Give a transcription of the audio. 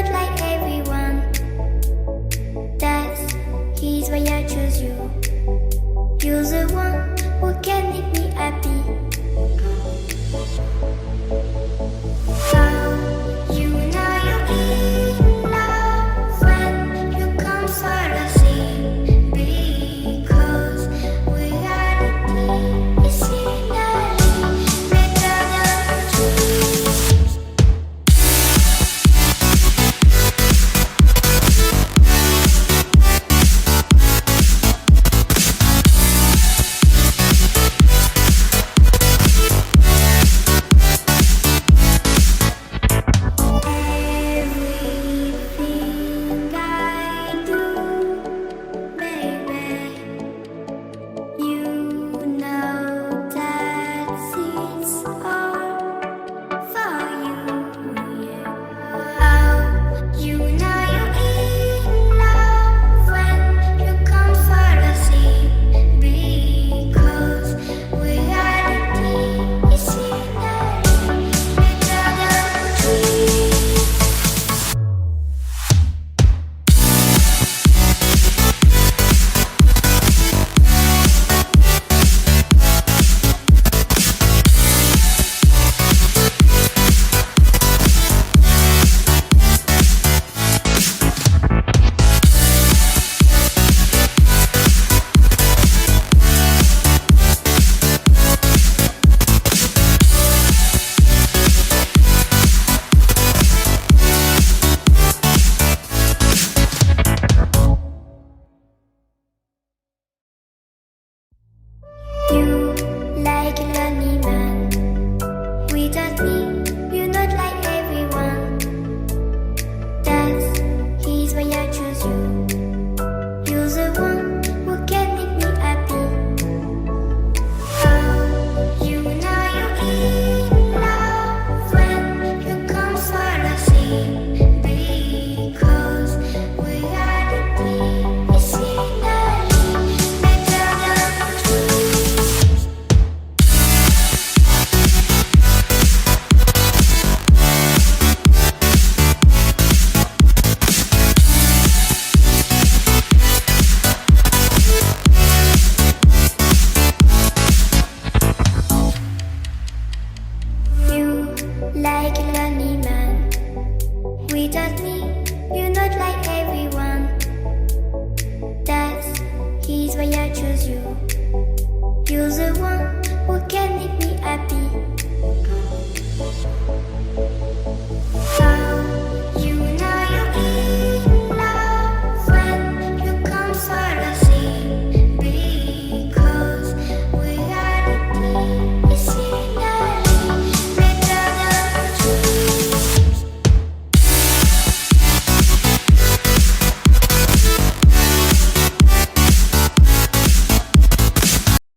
not like everyone. That's he's why I choose you. You're the one who can make me happy. How you know you're in love when you come for the same. Because reality is finally better than dreams. Everything I do, baby, you know that it's all for you. Yeah. Oh, you know you're in love when you come for the same. Because reality is finally better than dreams. You like a lonely man. Without me, you're not like everyone. That's he's why I choose you. You're the one who can make me happy. How you know you're in love when you come for the same. Because reality is finally better than dreams. You like a lonely man. Without me, you're not like everyone. That's he's why I choose you. You're the one who can make me happy.